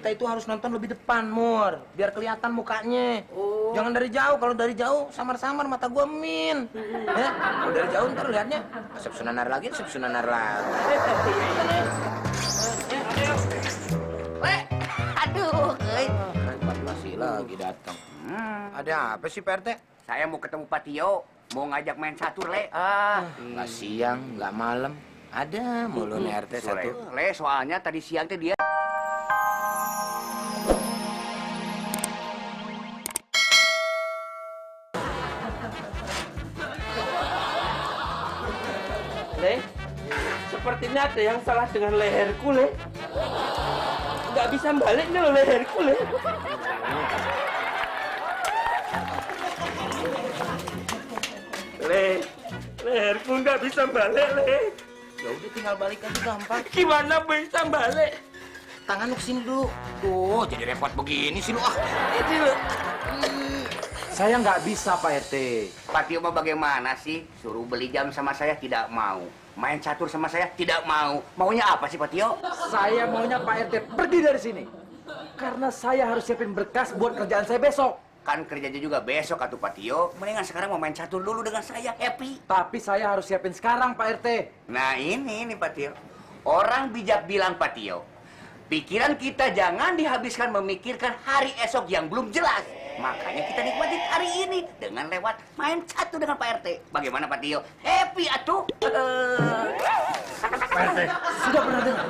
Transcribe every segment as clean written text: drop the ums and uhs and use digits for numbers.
kita itu harus nonton lebih depan, Mur. Biar kelihatan mukanya. Jangan dari jauh. Kalau dari jauh, samar-samar mata gua min. Ya, kalau dari jauh ntar liatnya. Asep Sunanar lagi. Aduh, Masih lagi datang. Ada apa sih, Pak RT? saya mau ketemu Pak Tio, mau ngajak main catur, Le. Nggak siang, nggak malam. Ada mulu nih RT satu. Le, soalnya tadi siang tuh dia. Le, sepertinya ada yang salah dengan leherku, Le. Nggak bisa balik nih loh leherku, Le. Le, leherku nggak bisa balik, Le. Ya udah tinggal balik aja gampang. Gimana bisa balik? Tangan lu kesini dulu. Tuh, jadi repot begini sih lu ah. Ini lo. Saya nggak bisa, Pak RT. Pak Tio mau bagaimana sih? Suruh beli jam sama saya tidak mau. Main catur sama saya tidak mau. Maunya apa sih Pak Tio? Saya maunya Pak RT pergi dari sini. Karena saya harus siapin berkas buat kerjaan saya besok. Kan kerjanya juga besok atuh Pak Tio. Mendingan sekarang mau main catur dulu dengan saya, happy. Tapi saya harus siapin sekarang, Pak RT. Nah ini Pak Tio. Orang bijak bilang Pak Tio, pikiran kita jangan dihabiskan memikirkan hari esok yang belum jelas. Makanya kita nikmati hari ini dengan lewat main catur dengan Pak RT. Bagaimana Pak Tio? Happy atuh. Pak RT, sudah pernah dengar?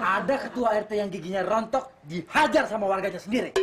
Ada ketua RT yang giginya rontok dihajar sama warganya sendiri.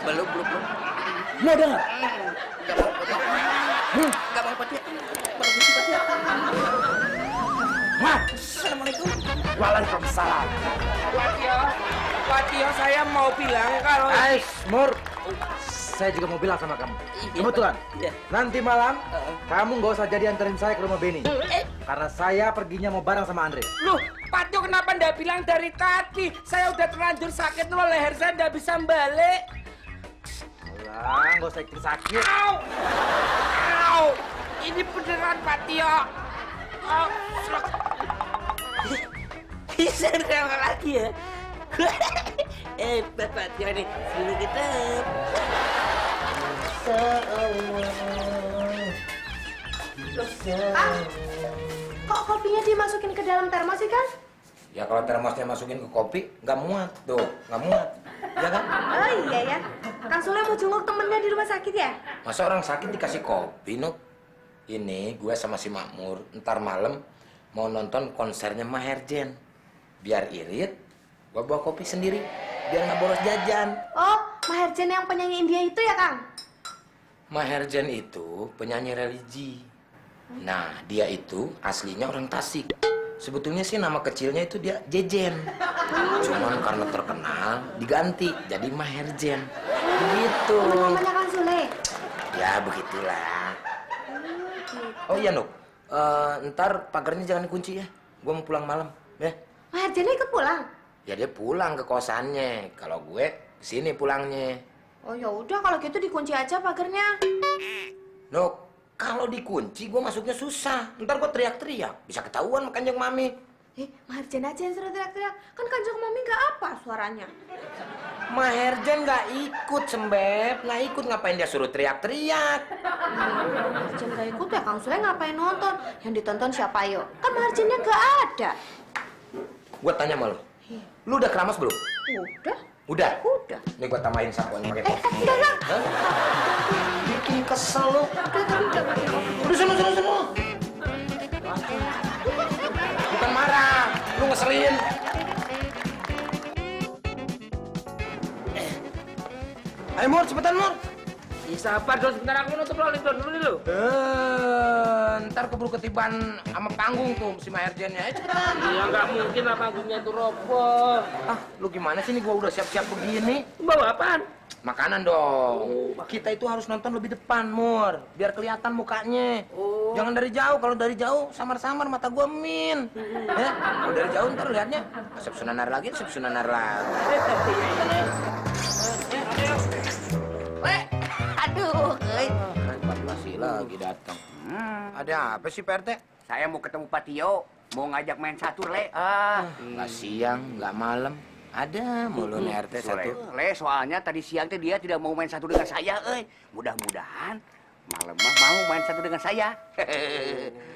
Belum. Mau dengar? Gak mau Pak Tio. Permisi Pak Tio. Hah? Assalamualaikum. Waalaikumsalam. Pak Tio, saya mau bilang kalau... Mur. Saya juga mau bilang sama kamu. Kebetulan, Iya. nanti malam kamu nggak usah jadi anterin saya ke rumah Benny. Karena saya perginya mau bareng sama Andre. Loh, Pak Tio kenapa nggak bilang dari tadi? Saya udah terlanjur sakit loh, leher saya nggak bisa balik. Alah, nggak usah ikut sakit. Au! Au! Ini beneran Pak Tio. Au! Bisa rela lagi ya? Pak Tio nih, sini kita. Kok kopinya dimasukin ke dalam termos sih, Kang? Ya kalau termosnya masukin ke kopi, nggak muat tuh, nggak muat. Ya kan? Oh iya ya. Kang Sule mau jenguk temennya di rumah sakit ya? Masa orang sakit dikasih kopi, Nuk? Ini gue sama si Makmur, ntar malam mau nonton konsernya Maherjen. Biar irit, gue bawa kopi sendiri, biar nggak boros jajan. Oh, Maherjen yang penyanyi India itu ya, Kang? Maherjen itu penyanyi religi. Nah, dia itu aslinya orang Tasik. Sebetulnya sih nama kecilnya itu dia Jejen. Cuman karena terkenal diganti jadi Maherjen. Begitu. Namanya Kang Sule. Ya begitulah. Oh iya Nuk, ntar pagarnya jangan dikunci ya. Gua mau pulang malam, ya. Maherjennya ikut pulang? Ya dia pulang ke kosannya. Kalau gue kesini pulangnya. Oh ya udah kalau gitu dikunci aja pagarnya. Nuk, kalau dikunci gue masuknya susah. Ntar gue teriak-teriak, bisa ketahuan sama Kanjeng Mami. Maherjen aja yang suruh teriak-teriak. Kan Kanjeng Mami nggak apa suaranya. Maherjen nggak ikut, Sembep. Nggak ikut, ngapain dia suruh teriak-teriak? Maherjen nggak ikut ya, Kang Sule ngapain nonton? Yang ditonton siapa yo? Kan Maherjennya nggak ada. Gue tanya sama lu, lu udah keramas belum? Udah. Udah? Udah. Nih gue tambahin sapuan pakai kopi. Enggak, Kang. Hah? Bikin kesel lu. Udah tadi udah pakai kopi. Udah sana. Bukan marah, lu ngeselin. Ayo Mur, cepetan Mur. Ih, sabar dong, sebentar aku nutup rolling dulu dulu. Ntar keburu ketiban sama panggung tuh si Maherjennya. Ayo cepetan. Ya nggak mungkin lah panggungnya itu roboh. Ah, lu gimana sih nih, gua udah siap-siap begini. Bawa apaan? Makanan dong. Kita itu harus nonton lebih depan, Mur. Biar kelihatan mukanya. Jangan dari jauh. Kalau dari jauh, samar-samar mata gua min. Ya, kalau dari jauh ntar liatnya. Asep Sunanar lagi. Aduh, Masih lagi datang. Ada apa sih, Pak RT? saya mau ketemu Pak Tio, mau ngajak main catur, Le. Nggak siang, nggak malam. Ada mulu nih RT satu. Soalnya tadi siang teh dia tidak mau main satu dengan saya, Mudah-mudahan malam mah mau main satu dengan saya.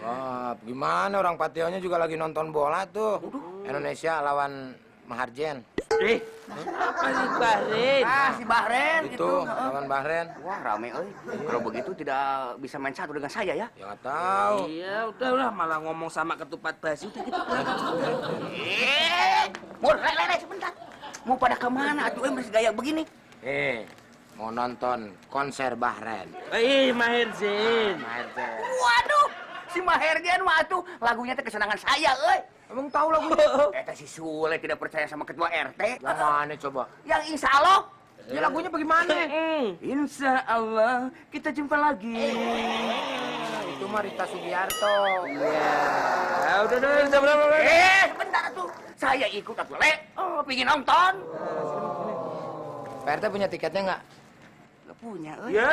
Wah, gimana orang Pationya juga lagi nonton bola tuh. Indonesia lawan Maharjen. Apa sih Bahrain? Si Bahren Itu lawan Bahrain. Wah, rame, Kalau begitu tidak bisa main satu dengan saya ya. Ya nggak tahu. Iya, udah malah ngomong sama ketupat basi. Udah kita berangkat. Mur, le, sebentar. Mau pada kemana? Atuh, masih gaya begini. Mau nonton konser Bahrain. Maher Zain. Maharjen. Waduh, si Maherdian mah atuh lagunya teh kesenangan saya, Emang tahu lagunya? Eta si Sule tidak percaya sama ketua RT. Yang mana coba? Yang insya Allah. Ya lagunya bagaimana? Insya Allah kita jumpa lagi. Itu mah Rita Sugiarto. Udah, berapa? Sebentar tuh. Saya ikut atuh, Le. Pingin nonton. Pak RT punya tiketnya nggak? Gak punya, Ya.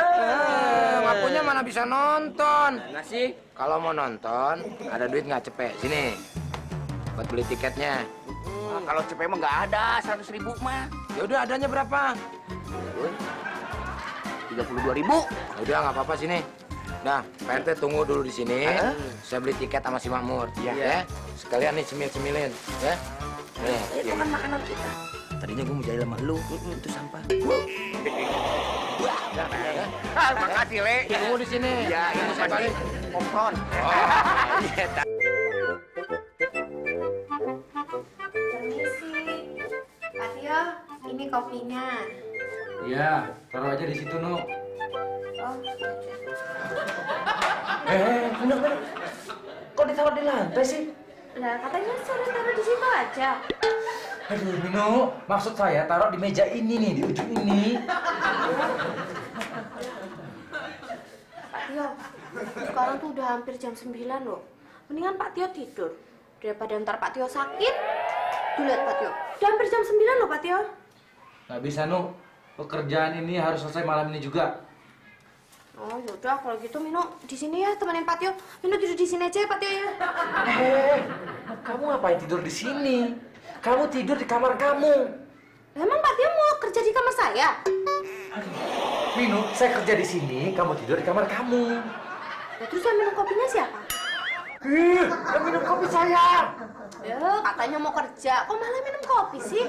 Nggak punya mana bisa nonton. Nggak sih? Kalau mau nonton, ada duit nggak cepet? Sini, buat beli tiketnya. Kalau cepet mah nggak ada, 100.000 mah. Ya udah, adanya berapa? 32.000. Udah nggak apa-apa sini. Nah, Pak RT tunggu dulu di sini. Saya beli tiket sama si Makmur. Ya. Sekalian nih cemil-cemilin, ya. Nih, Itu kan makanan kita. tadinya gue mau jadi sama lu. Itu sampah. Makasih, Le. Tunggu di sini. Ya, ini saya balik. Kompron. Permisi. Pak Tio, ini kopinya. Iya, taruh aja di situ, Nu. Oh, Bener. Kok ditaruh di lantai sih? lah katanya suruh taruh di situ aja. Aduh, Mino, maksud saya taruh di meja ini nih, di ujung ini. Pak Tio, sekarang tuh udah hampir jam 9 loh. Mendingan Pak Tio tidur. Daripada ntar Pak Tio sakit. Tuh lihat Pak Tio, udah hampir jam 9 loh Pak Tio. Nggak bisa, Nu. Pekerjaan ini harus selesai malam ini juga. Oh yaudah kalau gitu Mino di sini ya temenin Pak Tio. Mino tidur di sini aja ya Pak Tio ya. Kamu ngapain tidur di sini? Kamu tidur di kamar kamu. Emang Pak Tio mau kerja di kamar saya? Mino, saya kerja di sini, kamu tidur di kamar kamu. Ya, terus yang minum kopinya siapa? Yang minum kopi saya. Ya katanya mau kerja, kok malah minum kopi sih?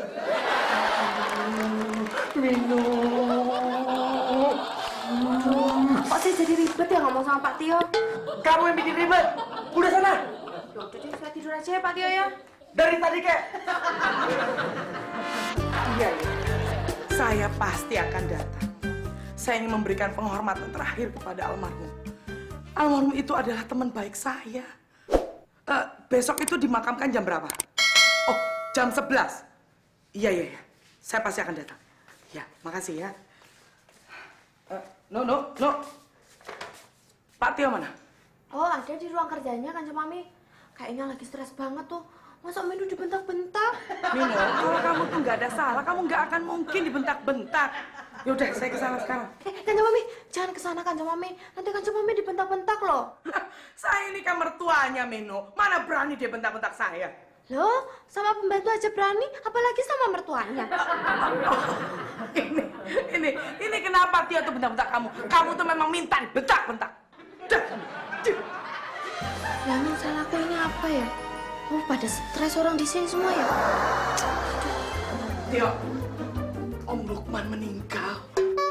Kok saya jadi ribet ya ngomong sama Pak Tio? Kamu yang bikin ribet. Udah sana. Yaudah deh, saya tidur aja ya Pak Tio ya. Dari tadi, kek. Iya, saya pasti akan datang. Saya ingin memberikan penghormatan terakhir kepada almarhum. Almarhum itu adalah teman baik saya. Besok itu dimakamkan jam berapa? Oh, jam 11. Iya. Saya pasti akan datang. Ya, makasih ya. No. Pak Tio mana? Oh ada di ruang kerjanya kan Mami. Kayaknya lagi stres banget tuh. Masa Minu dibentak-bentak? Mino, kalau kamu tuh nggak ada salah, kamu nggak akan mungkin dibentak-bentak. Yaudah, saya kesana sekarang. Kanjeng Mami, jangan kesana Kanjeng Mami. Nanti Kanjeng Mami dibentak-bentak loh. Saya ini kan mertuanya, Mino. Mana berani dia bentak-bentak saya? Loh, sama pembantu aja berani, apalagi sama mertuanya. Ini kenapa dia tuh bentak-bentak kamu? Kamu tuh memang minta bentak-bentak. Lah emang salahku ini apa ya? Oh, pada stres orang di sini semua ya? Tio, Om Lukman meninggal.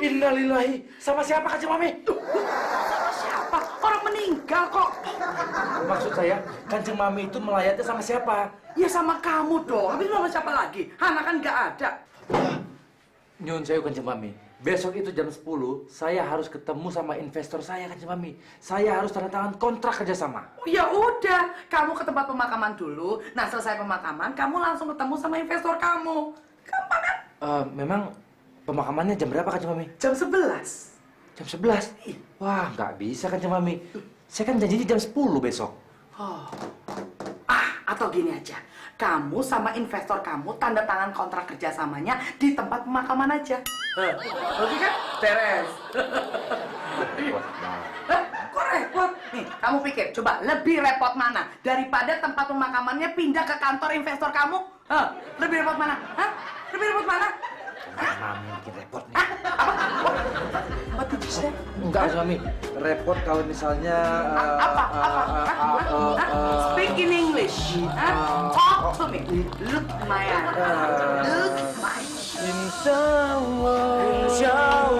Innalillahi. Sama siapa, Kak Mami? Sama siapa? Orang meninggal kok. Maksud saya, Kanjeng Mami itu melayatnya sama siapa? Ya sama kamu dong. Habis sama siapa lagi? Hana kan nggak ada. Nyun saya Kanjeng Mami. Besok itu jam 10, saya harus ketemu sama investor saya, Kanjeng Mami. Saya harus tanda tangan kontrak kerjasama. Ya udah, kamu ke tempat pemakaman dulu. Nah, selesai pemakaman, kamu langsung ketemu sama investor kamu. Gampang kan? Memang pemakamannya jam berapa, Kanjeng Mami? Jam 11. Jam 11? Wah, nggak bisa, Kanjeng Mami. Saya kan janjinya jam 10 besok. Oh. Atau gini aja, kamu sama investor kamu tanda tangan kontrak kerjasamanya di tempat pemakaman aja. Oke kan? Beres. Kok repot? Nih, kamu pikir, coba lebih repot mana? Daripada tempat pemakamannya pindah ke kantor investor kamu? Lebih repot mana? Hah? Lebih repot mana? Mami bikin repot nih. What did you say? Enggak, Mami. Repot kalau misalnya... Speak in English. Talk to me. Look my eyes. Look my eyes. Insya Allah.